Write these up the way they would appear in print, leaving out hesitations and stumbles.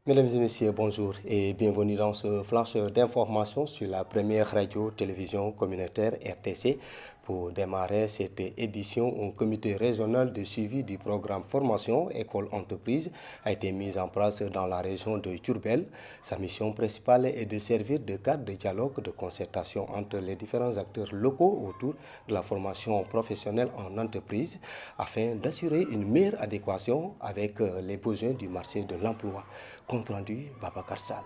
Mesdames et messieurs, bonjour et bienvenue dans ce flash d'information sur la première radio-télévision communautaire RTC. Pour démarrer cette édition, un comité régional de suivi du programme formation école-entreprise a été mis en place dans la région de Diourbel. Sa mission principale est de servir de cadre de dialogue, de concertation entre les différents acteurs locaux autour de la formation professionnelle en entreprise afin d'assurer une meilleure adéquation avec les besoins du marché de l'emploi. Compte rendu, Babacar Sall.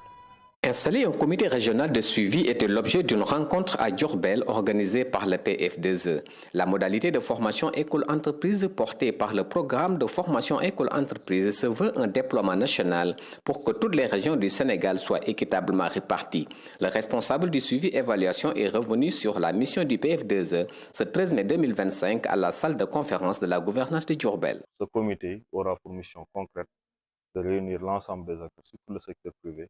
Installer un comité régional de suivi était l'objet d'une rencontre à Diourbel organisée par le PF2E. La modalité de formation école-entreprise portée par le programme de formation école-entreprise se veut un déploiement national pour que toutes les régions du Sénégal soient équitablement réparties. Le responsable du suivi-évaluation est revenu sur la mission du PF2E ce 13 mai 2025 à la salle de conférence de la gouvernance de Diourbel. Ce comité aura pour mission concrète de réunir l'ensemble des acteurs, surtout le secteur privé,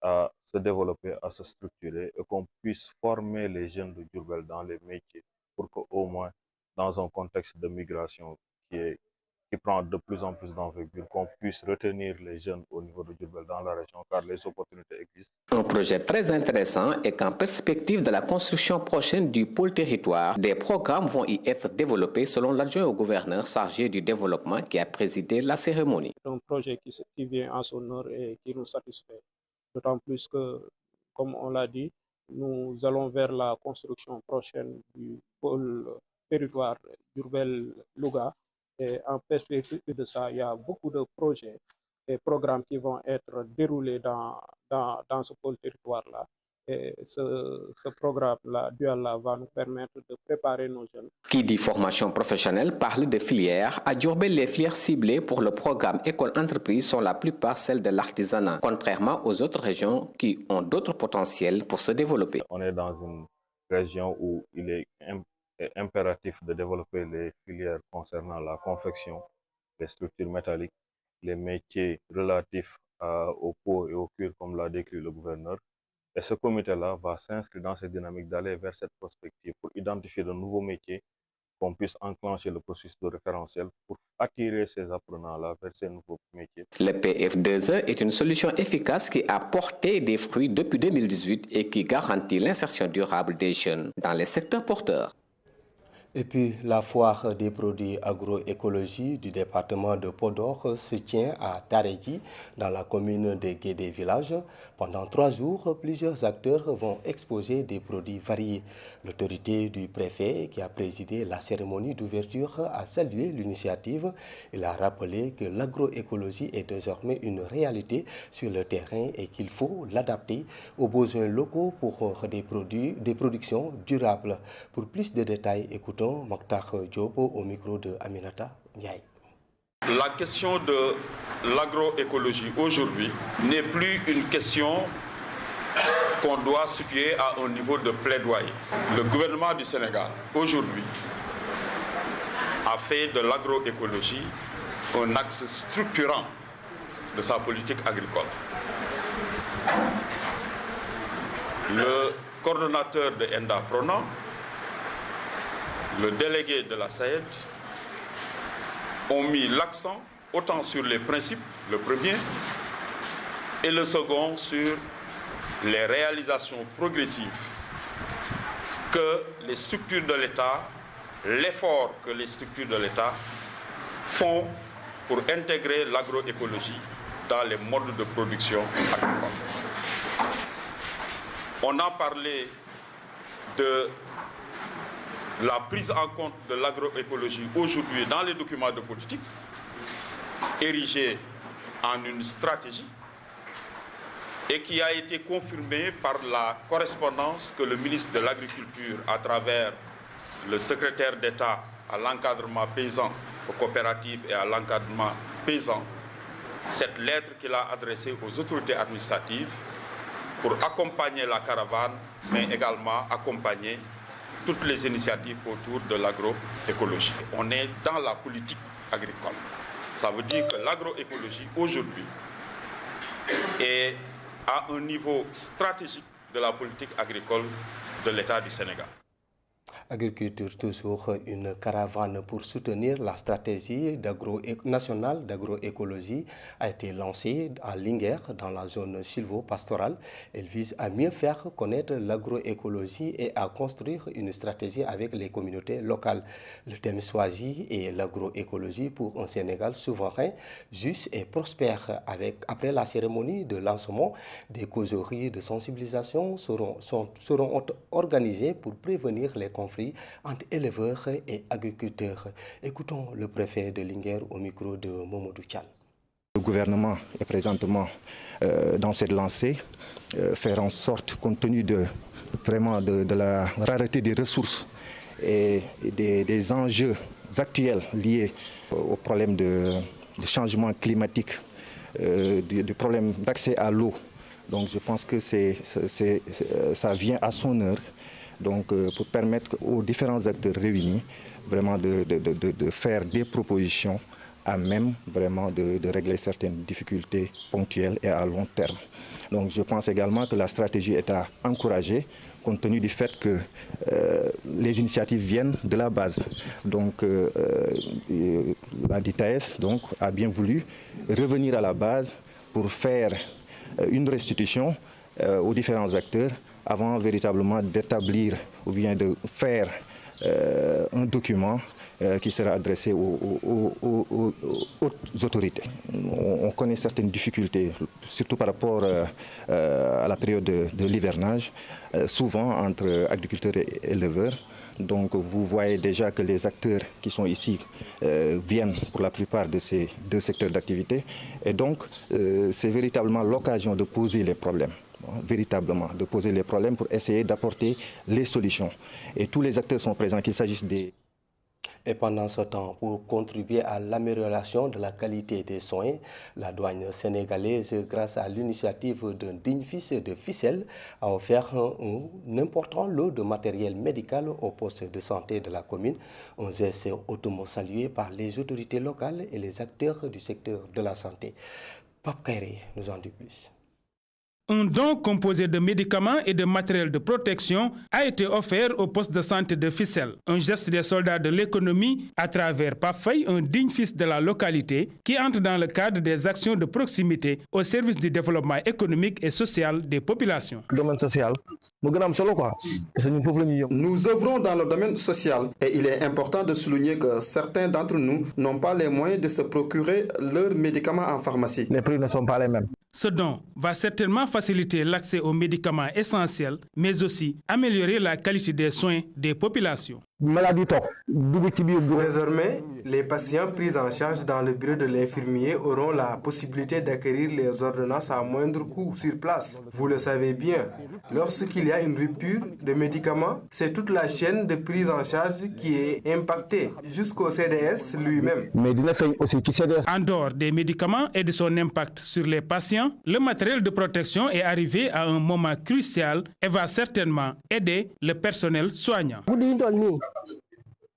à se développer, à se structurer et qu'on puisse former les jeunes de Diourbel dans les métiers pour qu'au moins, dans un contexte de migration qui prend de plus en plus d'envergure, qu'on puisse retenir les jeunes au niveau de Diourbel dans la région car les opportunités existent. Un projet très intéressant et qu'en perspective de la construction prochaine du pôle territoire, des programmes vont y être développés selon l'adjoint au gouverneur chargé du développement qui a présidé la cérémonie. C'est un projet qui vient en son heure et qui nous satisfait. D'autant plus que, comme on l'a dit, nous allons vers la construction prochaine du pôle territoire Diourbel-Louga. Et en perspective de ça, il y a beaucoup de projets et programmes qui vont être déroulés dans ce pôle territoire-là. Et ce programme-là, dual-là, va nous permettre de préparer nos jeunes. Qui dit formation professionnelle parle de filières. À Diourbel, les filières ciblées pour le programme École-Entreprise sont la plupart celles de l'artisanat, contrairement aux autres régions qui ont d'autres potentiels pour se développer. On est dans une région où il est impératif de développer les filières concernant la confection, les structures métalliques, les métiers relatifs aux peaux et aux cuirs, comme l'a décrit le gouverneur. Et ce comité-là va s'inscrire dans cette dynamique d'aller vers cette perspective pour identifier de nouveaux métiers, qu'on puisse enclencher le processus de référentiel pour attirer ces apprenants-là vers ces nouveaux métiers. Le PF2E est une solution efficace qui a porté des fruits depuis 2018 et qui garantit l'insertion durable des jeunes dans les secteurs porteurs. Et puis, la foire des produits agroécologie du département de Podor se tient à Taréji, dans la commune de Guédé Village. Pendant 3 jours, plusieurs acteurs vont exposer des produits variés. L'autorité du préfet, qui a présidé la cérémonie d'ouverture, a salué l'initiative. Il a rappelé que l'agroécologie est désormais une réalité sur le terrain et qu'il faut l'adapter aux besoins locaux pour des productions durables. Pour plus de détails, écoutez Mokhtar Diop au micro de Aminata Ndiaye. La question de l'agroécologie aujourd'hui n'est plus une question qu'on doit situer à un niveau de plaidoyer. Le gouvernement du Sénégal aujourd'hui a fait de l'agroécologie un axe structurant de sa politique agricole. Le coordonnateur de ENDA Pronan, le délégué de la SAED ont mis l'accent autant sur les principes, le premier, et le second sur les réalisations progressives que les structures de l'État, l'effort que les structures de l'État font pour intégrer l'agroécologie dans les modes de production agricoles. On a parlé de la prise en compte de l'agroécologie aujourd'hui dans les documents de politique, érigés en une stratégie et qui a été confirmée par la correspondance que le ministre de l'Agriculture, à travers le secrétaire d'État à l'encadrement paysan, aux coopératives et à l'encadrement paysan, cette lettre qu'il a adressée aux autorités administratives pour accompagner la caravane, mais également accompagner toutes les initiatives autour de l'agroécologie. On est dans la politique agricole. Ça veut dire que l'agroécologie aujourd'hui est à un niveau stratégique de la politique agricole de l'État du Sénégal. Agriculture toujours, une caravane pour soutenir la stratégie nationale d'agroécologie a été lancée à Linguère dans la zone sylvo-pastorale. Elle vise à mieux faire connaître l'agroécologie et à construire une stratégie avec les communautés locales. Le thème choisi est l'agroécologie pour un Sénégal souverain, juste et prospère. Après la cérémonie de lancement, des causeries de sensibilisation seront organisées pour prévenir les conflits entre éleveurs et agriculteurs. Écoutons le préfet de Linguère au micro de Momodou Tchal. Le gouvernement est présentement dans cette lancée, faire en sorte, compte tenu de la rareté des ressources et des enjeux actuels liés au problème de changement climatique, du problème d'accès à l'eau. Donc je pense que ça vient à son heure, donc, pour permettre aux différents acteurs réunis vraiment de faire des propositions à même vraiment de régler certaines difficultés ponctuelles et à long terme. Donc je pense également que la stratégie est à encourager compte tenu du fait que les initiatives viennent de la base. Donc la DITAES donc, a bien voulu revenir à la base pour faire une restitution aux différents acteurs avant véritablement d'établir ou bien de faire un document qui sera adressé aux autorités. On connaît certaines difficultés, surtout par rapport à la période de l'hivernage, souvent entre agriculteurs et éleveurs. Donc vous voyez déjà que les acteurs qui sont ici viennent pour la plupart de ces deux secteurs d'activité. Et donc c'est véritablement l'occasion de poser les problèmes. Véritablement, de poser les problèmes pour essayer d'apporter les solutions. Et tous les acteurs sont présents, qu'il s'agisse des... Et pendant ce temps, pour contribuer à l'amélioration de la qualité des soins, la douane sénégalaise, grâce à l'initiative d'un digne fils de ficelle, a offert un important lot de matériel médical au poste de santé de la commune. Un geste hautement salué par les autorités locales et les acteurs du secteur de la santé. Pape Kairé nous en dit plus. Un don composé de médicaments et de matériel de protection a été offert au poste de santé de Fissel. Un geste des soldats de l'économie à travers Pafay, un digne fils de la localité, qui entre dans le cadre des actions de proximité au service du développement économique et social des populations. Domaine social. Nous œuvrons dans le domaine social et il est important de souligner que certains d'entre nous n'ont pas les moyens de se procurer leurs médicaments en pharmacie. Les prix ne sont pas les mêmes. Ce don va certainement faciliter l'accès aux médicaments essentiels, mais aussi améliorer la qualité des soins des populations. Désormais, les patients pris en charge dans le bureau de l'infirmier auront la possibilité d'acquérir les ordonnances à moindre coût sur place. Vous le savez bien, lorsqu'il y a une rupture de médicaments, c'est toute la chaîne de prise en charge qui est impactée, jusqu'au CDS lui-même. En dehors des médicaments et de son impact sur les patients, le matériel de protection est arrivé à un moment crucial et va certainement aider le personnel soignant.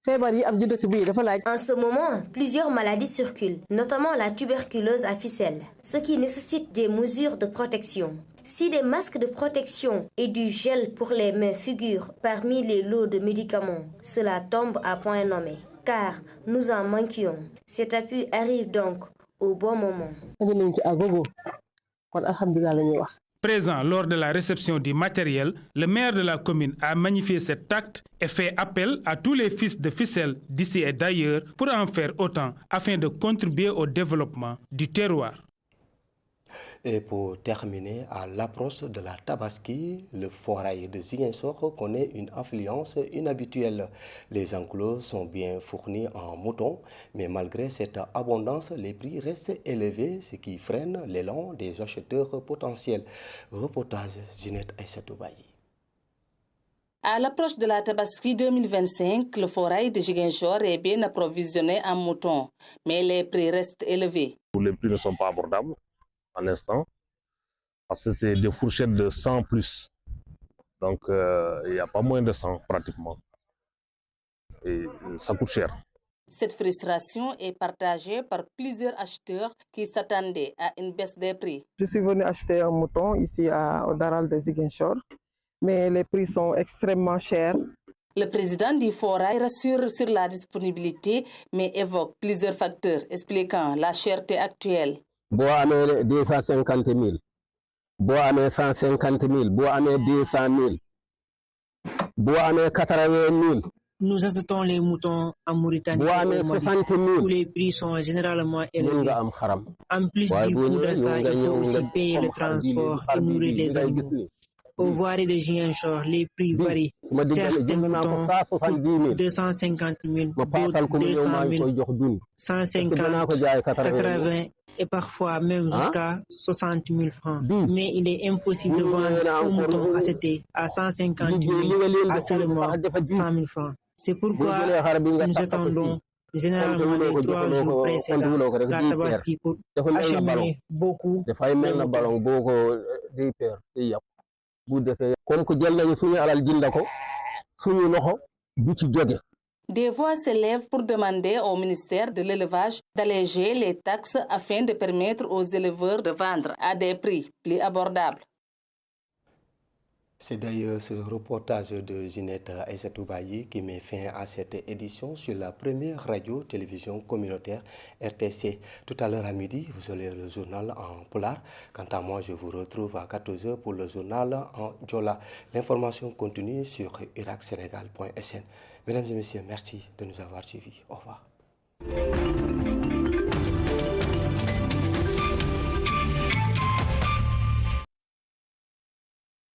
En ce moment, plusieurs maladies circulent, notamment la tuberculose à ficelle, ce qui nécessite des mesures de protection. Si des masques de protection et du gel pour les mains figurent parmi les lots de médicaments, cela tombe à point nommé, car nous en manquions. Cet appui arrive donc au bon moment. Présent lors de la réception du matériel, le maire de la commune a magnifié cet acte et fait appel à tous les fils de ficelle d'ici et d'ailleurs pour en faire autant afin de contribuer au développement du terroir. Et pour terminer, à l'approche de la Tabaski, le forail de Ziguinchor connaît une affluence inhabituelle. Les enclos sont bien fournis en moutons, mais malgré cette abondance, les prix restent élevés, ce qui freine l'élan des acheteurs potentiels. Reportage Ginette Aïssatou-Bayi. À l'approche de la Tabaski 2025, le forail de Ziguinchor est bien approvisionné en moutons, mais les prix restent élevés. Les prix ne sont pas abordables en l'instant, parce que c'est des fourchettes de 100 plus. Donc il n'y a pas moins de 100 pratiquement. Et ça coûte cher. Cette frustration est partagée par plusieurs acheteurs qui s'attendaient à une baisse des prix. Je suis venu acheter un mouton ici au Daral de Ziguinchor, mais les prix sont extrêmement chers. Le président du Forail rassure sur la disponibilité, mais évoque plusieurs facteurs expliquant la cherté actuelle. Bo amee 250 000, bo amee 150 000, bo amee 200 000, bo amee 80 000. Nous achetons les moutons en Mauritanie où les prix sont généralement élevés. En plus du coût d'achat, il faut aussi payer le transport et nourrir les animaux. Au voirie de Ziguinchor, les prix varient. Certains moutons coûtent 250 000, d'autres 200 000, 150, 80 et parfois même jusqu'à 60 000 francs. Mais il est impossible de vendre un mouton acheté à 150 000 à seulement 100 000 francs. C'est pourquoi nous attendons généralement les 3 jours précédents la Tabaski pour acheminer beaucoup. Des voix s'élèvent pour demander au ministère de l'élevage d'alléger les taxes afin de permettre aux éleveurs de vendre à des prix plus abordables. C'est d'ailleurs ce reportage de Ginette Aïssatou Bayi qui met fin à cette édition sur la première radio-télévision communautaire RTC. Tout à l'heure à midi, vous aurez le journal en Polar. Quant à moi, je vous retrouve à 14h pour le journal en Diola. L'information continue sur iracsénégal.sn. Mesdames et messieurs, merci de nous avoir suivis. Au revoir.